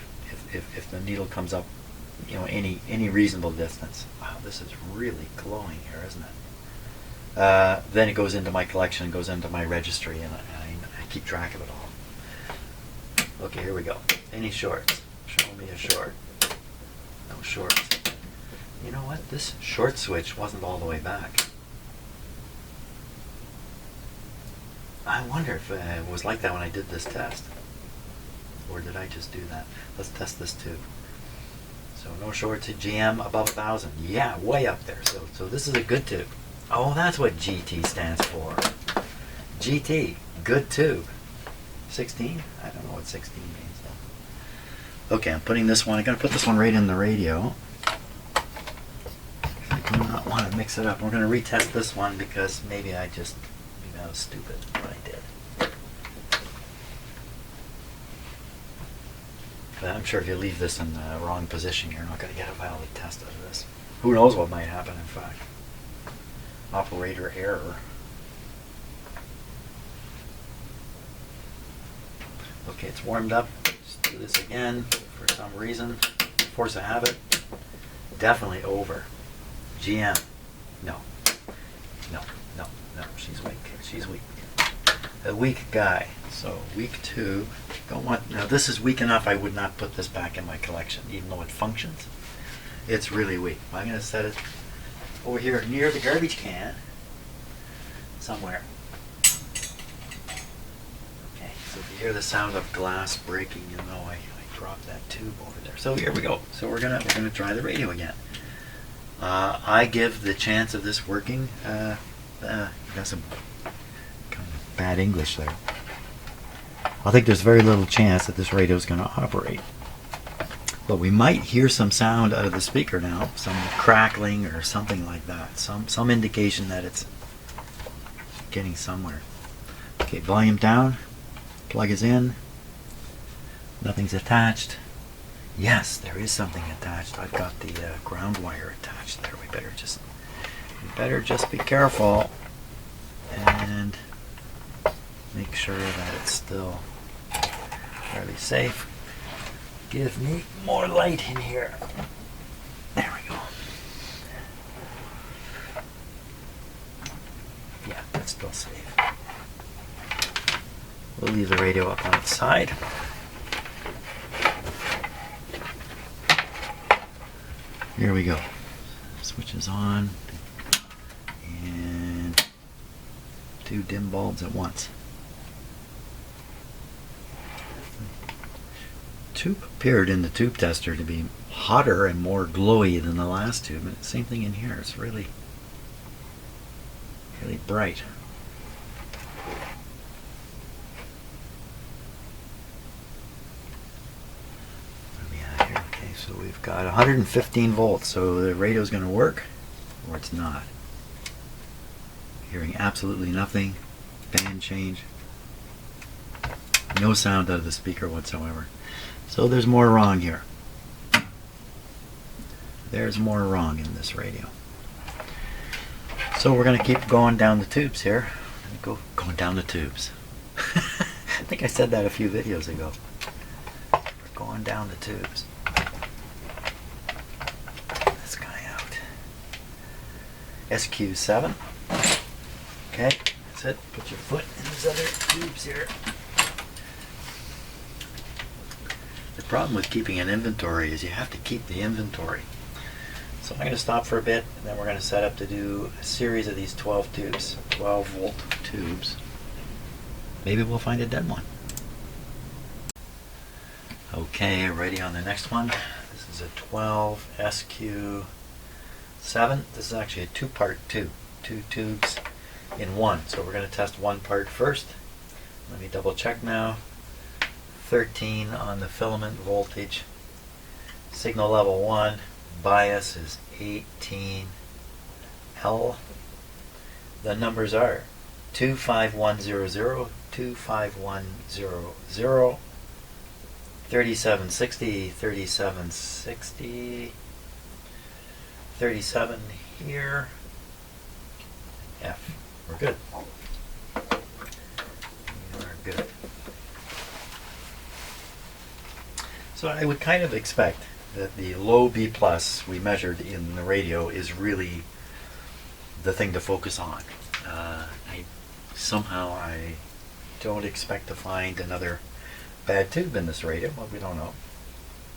if the needle comes up, you know, any reasonable distance. Wow, this is really glowing here, isn't it? Then it goes into my collection, goes into my registry, and I keep track of it all. Okay, here we go. Any shorts? Show me a short. No shorts. You know what? This short switch wasn't all the way back. I wonder if it was like that when I did this test. Or did I just do that? Let's test this tube. So no shorts at GM above 1,000. Yeah, way up there. So this is a good tube. Oh, that's what GT stands for. GT, good tube. 16? I don't know what 16 means though. Okay, I'm putting this one, I'm going to put this one right in the radio. I do not want to mix it up. We're going to retest this one because maybe I was stupid what I did. But I'm sure if you leave this in the wrong position, you're not going to get a valid test out of this. Who knows what might happen, in fact. Operator error. Okay, it's warmed up. Just do this again for some reason. Force of habit. Definitely over. GM. No. No. No. No. She's weak. She's weak. A weak guy. So weak 2. Don't want. Now this is weak enough. I would not put this back in my collection, even though it functions. It's really weak. I'm going to set it over here near the garbage can somewhere. Okay, so if you hear the sound of glass breaking, you know I dropped that tube over there. So here we go. So we're gonna try the radio again. I give the chance of this working. Got some kind of bad English there. I think there's very little chance that this radio is going to operate. But we might hear some sound out of the speaker now, some crackling or something like that, some indication that it's getting somewhere. Okay, volume down. Plug is in. Nothing's attached. Yes, there is something attached. I've got the ground wire attached there. We better just be careful and make sure that it's still fairly safe. Give me more light in here. There we go. Yeah, that's still safe. We'll leave the radio up on its side. Here we go. Switch is on. And 2 dim bulbs at once. Tube appeared in the tube tester to be hotter and more glowy than the last tube. And same thing in here. It's really bright. Okay, so we've got 115 volts. So the radio's going to work, or it's not. Hearing absolutely nothing. Band change. No sound out of the speaker whatsoever. So there's more wrong here. There's more wrong in this radio. So we're going to keep going down the tubes here. Going down the tubes. I think I said that a few videos ago. We're going down the tubes. This guy out. SQ7. Okay, that's it. Put your foot in these other tubes here. The problem with keeping an inventory is you have to keep the inventory. So I'm going to stop for a bit, and then we're going to set up to do a series of these 12 tubes, 12 volt tubes. Maybe we'll find a dead one. Okay, ready on the next one. This is a 12 SQ7. This is actually a 2-part tube, 2 tubes in one. So we're going to test one part first. Let me double check now. 13 on the filament voltage. Signal level 1. Bias is 18L. The numbers are 25100, 25100, 3760, 3760, 37 here. F. We're good. We are good. So I would kind of expect that the low B plus we measured in the radio is really the thing to focus on. I don't expect to find another bad tube in this radio. Well, we don't know.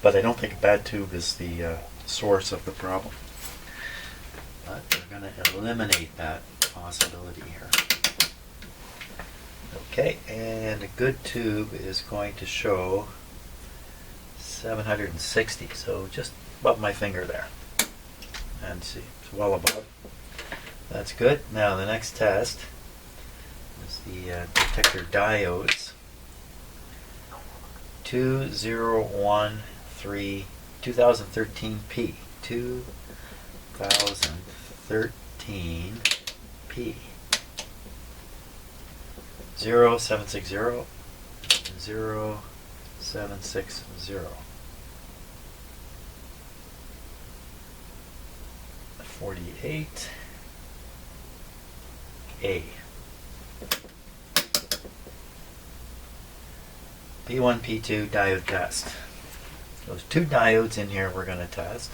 But I don't think a bad tube is the source of the problem. But we're going to eliminate that possibility here. Okay, and a good tube is going to show 760, so just above my finger there. And see, it's well above. That's good. Now the next test is the detector diodes. 2013P. 2013P. 0760. 0760. 48A. P1, P2 diode test. Those 2 diodes in here we're going to test.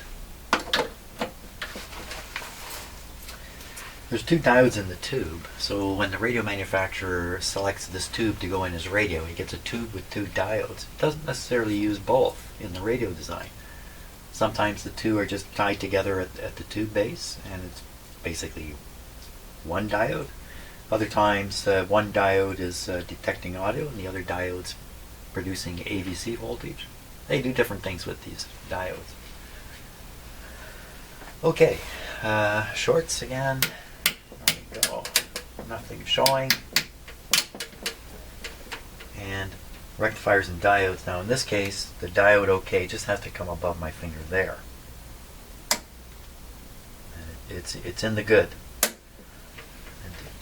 There's 2 diodes in the tube, so when the radio manufacturer selects this tube to go in his radio, he gets a tube with 2 diodes. It doesn't necessarily use both in the radio design. Sometimes the 2 are just tied together at the tube base, and it's basically one diode. Other times, one diode is detecting audio, and the other diode's producing AVC voltage. They do different things with these diodes. Okay, shorts again. There we go. Nothing showing. And rectifiers and diodes. Now in this case, the diode OK just has to come above my finger there. And it's in the good. And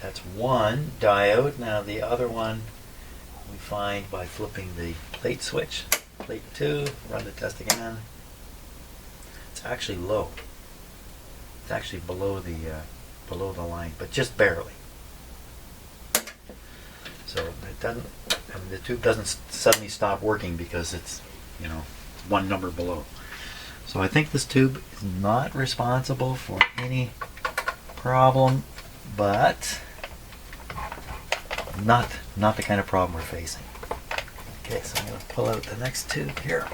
That's one diode. Now the other one we find by flipping the plate switch. Plate 2, run the test again. It's actually low. It's actually below the line, but just barely. So it doesn't, I mean, the tube doesn't suddenly stop working because it's, you know, one number below. So I think this tube is not responsible for any problem, but not the kind of problem we're facing. Okay, so I'm going to pull out the next tube here.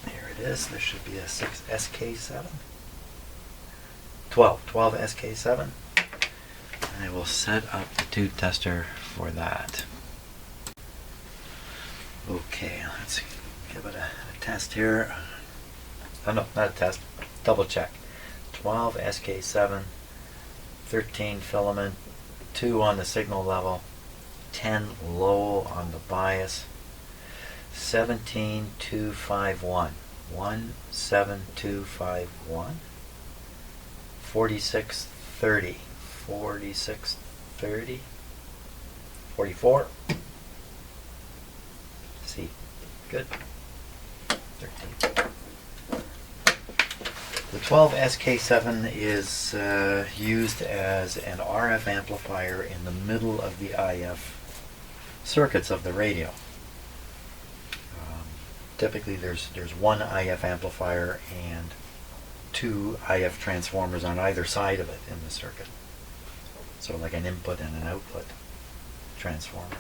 Here it is. There should be a 6 SK7. 12 SK7. I will set up the tube tester for that. Okay, let's give it a test here. Oh no, not a test. Double check. 12 SK7, 13 filament, 2 on the signal level, 10 low on the bias, 17251. 17251. 4630. 4630. 44. See. Good. 13. The 12 SK7 is used as an RF amplifier in the middle of the IF circuits of the radio. Typically there's one IF amplifier and 2 IF transformers on either side of it in the circuit. So like an input and an output transformer.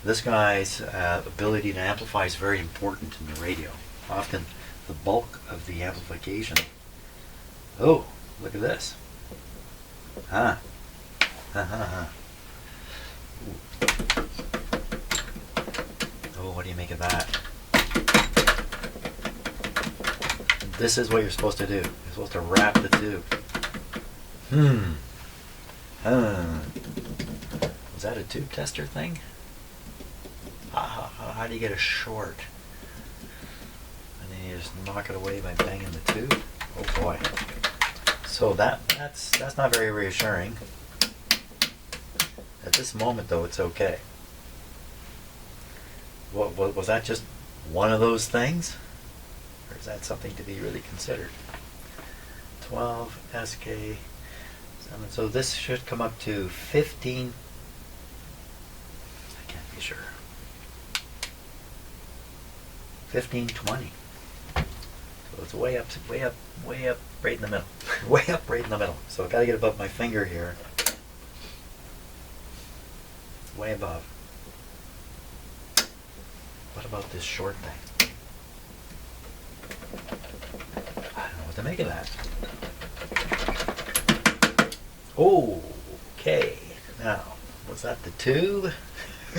This guy's ability to amplify is very important in the radio. Often the bulk of the amplification. Oh, look at this. Huh. Oh, what do you make of that? This is what you're supposed to do. You're supposed to wrap the tube. Was that a tube tester thing? How do you get a short? And then you just knock it away by banging the tube? Oh boy. So that's not very reassuring. At this moment though, it's okay. Was that just one of those things? Or is that something to be really considered? 12 SK7. So this should come up to 15. I can't be sure. 1520. So it's way up, right in the middle. Way up, right in the middle. So I've got to get above my finger here. Way above. What about this short thing? I don't know what to make of that. Okay. Now, was that the tube? Or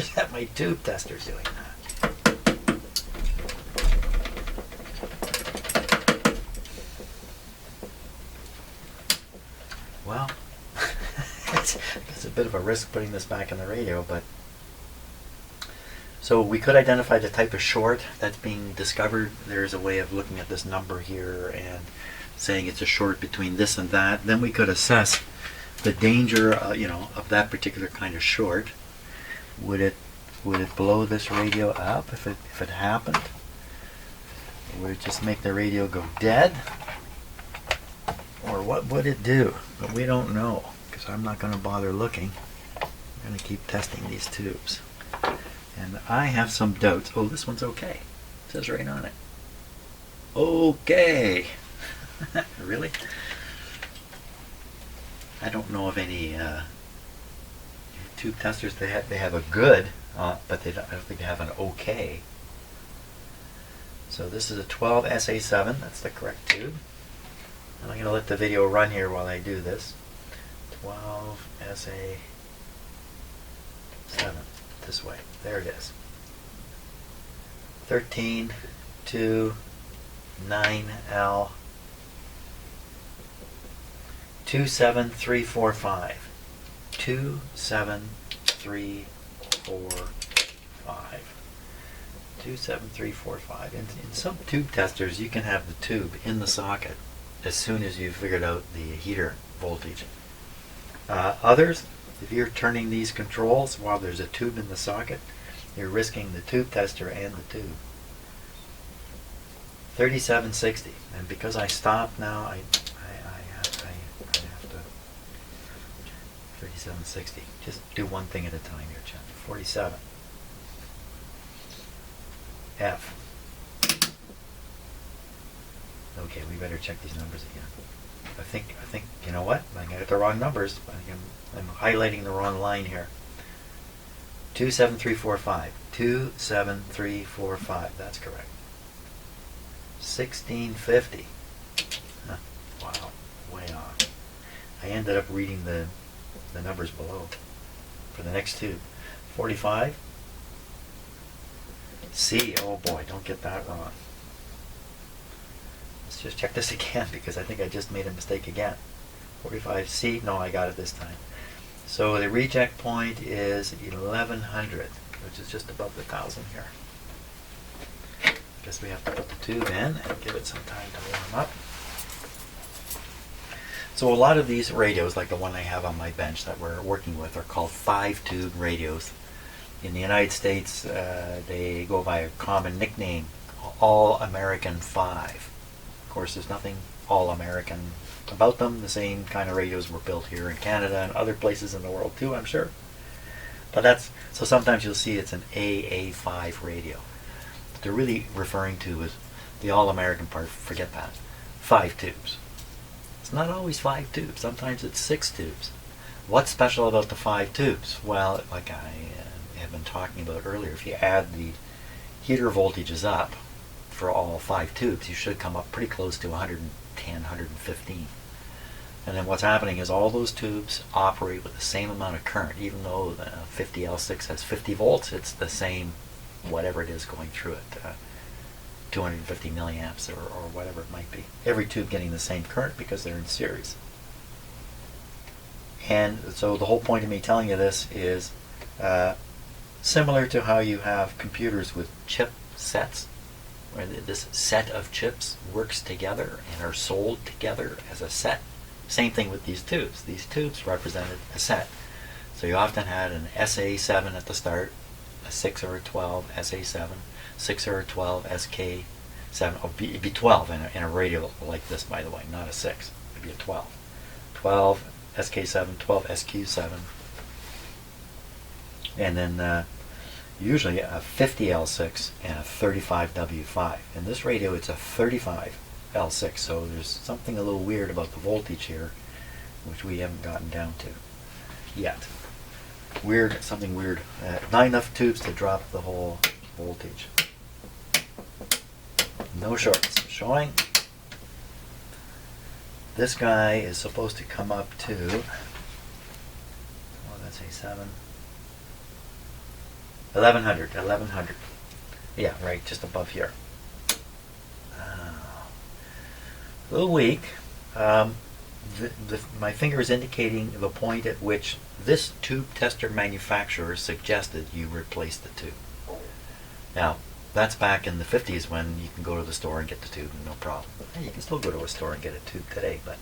is that my tube tester doing that? Well, it's a bit of a risk putting this back in the radio, but so we could identify the type of short that's being discovered. There's a way of looking at this number here and saying it's a short between this and that. Then we could assess the danger, of that particular kind of short. Would it blow this radio up if it happened? Would it just make the radio go dead? Or what would it do? But we don't know, because I'm not going to bother looking. I'm going to keep testing these tubes. And I have some doubts. Oh, this one's okay. It says right on it. Okay. Really? I don't know of any tube testers. They have a good, but I don't think they have an okay. So this is a 12 SA7. That's the correct tube. And I'm going to let the video run here while I do this. 12 SA7. This way. There it is. 13, 2, 9L, 27345. 27345. 27345. In some tube testers, you can have the tube in the socket as soon as you've figured out the heater voltage. Others, if you're turning these controls while there's a tube in the socket, you're risking the tube tester and the tube. 3760, and because I stopped now, I have to 3760. Just do one thing at a time here, Chen. 47. F. Okay, we better check these numbers again. I think you know what? I got the wrong numbers. I'm highlighting the wrong line here. 27345. 27345. That's correct. 1650. Huh. Wow, way off. I ended up reading the numbers below for the next tube. 45. C. Oh boy, don't get that wrong. Let's just check this again because I think I just made a mistake again. 45C. No, I got it this time. So the reject point is 1100, which is just above the 1000 here. Guess we have to put the tube in and give it some time to warm up. So a lot of these radios, like the one I have on my bench that we're working with, are called 5-tube radios. In the United States, they go by a common nickname, All-American 5. Of course, there's nothing All-American about them. The same kind of radios were built here in Canada and other places in the world too, I'm sure. But so sometimes you'll see it's an AA5 radio. What they're really referring to is the All-American part, forget that, 5 tubes. It's not always 5 tubes, sometimes it's 6 tubes. What's special about the 5 tubes? Well, like I have been talking about earlier, if you add the heater voltages up for all 5 tubes, you should come up pretty close to 110, 115. And then what's happening is all those tubes operate with the same amount of current. Even though the 50L6 has 50 volts, it's the same, whatever it is going through it, 250 milliamps or whatever it might be. Every tube getting the same current because they're in series. And so the whole point of me telling you this is similar to how you have computers with chip sets, where this set of chips works together and are sold together as a set. Same thing with these tubes. These tubes represented a set. So you often had an SA7 at the start, a 6 or a 12 SA7, 6 or a 12 SK7. Oh, it'd be 12 in a radio like this, by the way, not a 6. It'd be a 12. 12 SK7, 12 SQ7, and then usually a 50L6 and a 35W5. In this radio, it's a 35L6, so there's something a little weird about the voltage here, which we haven't gotten down to yet. Weird, something weird. Not enough tubes to drop the whole voltage. No shorts. Showing. This guy is supposed to come up to, let's say 1100. Yeah, right, just above here. A little weak. My finger is indicating the point at which this tube tester manufacturer suggested you replace the tube. Now, that's back in the 50s when you can go to the store and get the tube, no problem. You can still go to a store and get a tube today, but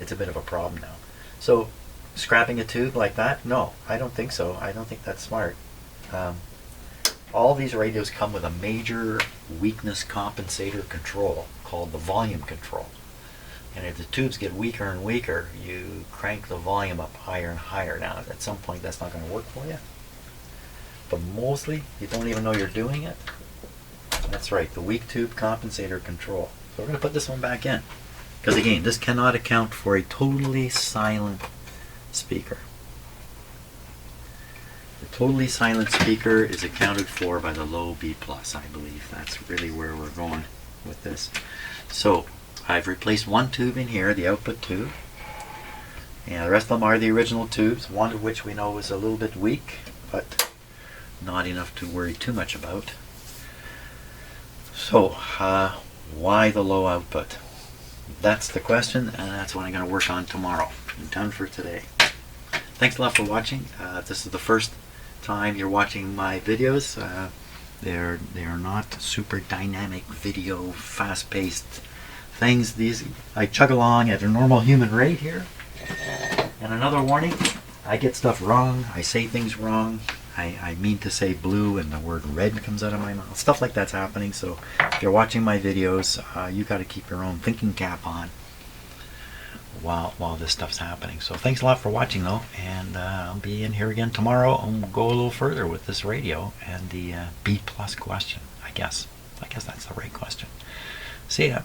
it's a bit of a problem now. So, scrapping a tube like that? No, I don't think so. I don't think that's smart. All these radios come with a major weakness compensator control called the volume control. And if the tubes get weaker and weaker, you crank the volume up higher and higher. Now, at some point, that's not going to work for you. But mostly, you don't even know you're doing it. That's right, the weak tube compensator control. So we're going to put this one back in. Because again, this cannot account for a totally silent speaker. The totally silent speaker is accounted for by the low B+, I believe. That's really where we're going with this. So, I've replaced one tube in here, the output tube. And the rest of them are the original tubes, one of which we know is a little bit weak, but not enough to worry too much about. So, why the low output? That's the question, and that's what I'm going to work on tomorrow. I'm done for today. Thanks a lot for watching. If this is the first time you're watching my videos, they are not super dynamic video, fast-paced things. I chug along at a normal human rate here. And another warning, I get stuff wrong. I say things wrong. I mean to say blue and the word red comes out of my mouth. Stuff like that's happening. So if you're watching my videos, you got to keep your own thinking cap on while this stuff's happening. So thanks a lot for watching though, and I'll be in here again tomorrow and we'll go a little further with this radio and the B+ question, I guess. I guess that's the right question. See ya.